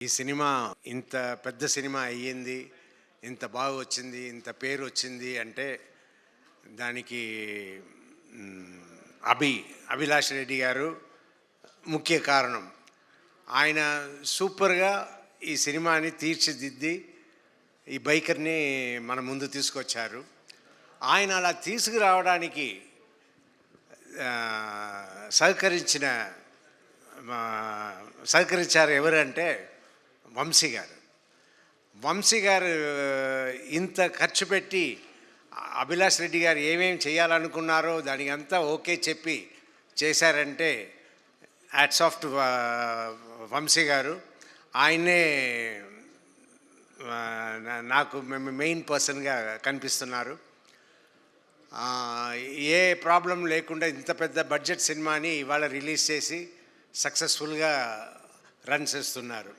ఈ సినిమా ఇంత పెద్ద సినిమా అయ్యింది, ఇంత బాగా వచ్చింది, ఇంత పేరు వచ్చింది అంటే దానికి మ్, అభిలాష్ రెడ్డి గారు ముఖ్య కారణం. ఆయన సూపర్గా ఈ సినిమాని తీర్చిదిద్ది ఈ బైకర్ని మన ముందు తీసుకొచ్చారు. ఆయన అలా తీసుకురావడానికి ఆ, సహకరించిన సహకరించారు ఎవరంటే వంశీ గారు. వంశీ గారు ఇంత ఖర్చు పెట్టి అభిలాష్ రెడ్డి గారు ఏమేమి చేయాలనుకున్నారో దానికి అంతా ఓకే చెప్పి చేశారంటే హ్యాట్స్ ఆఫ్ టు వంశీ గారు. ఆయనే నాకు మెయిన్ పర్సన్గా కనిపిస్తున్నారు. ఏ ప్రాబ్లం లేకుండా ఇంత పెద్ద బడ్జెట్ సినిమాని ఇవాళ రిలీజ్ చేసి సక్సెస్ఫుల్గా రన్ చేస్తున్నారు.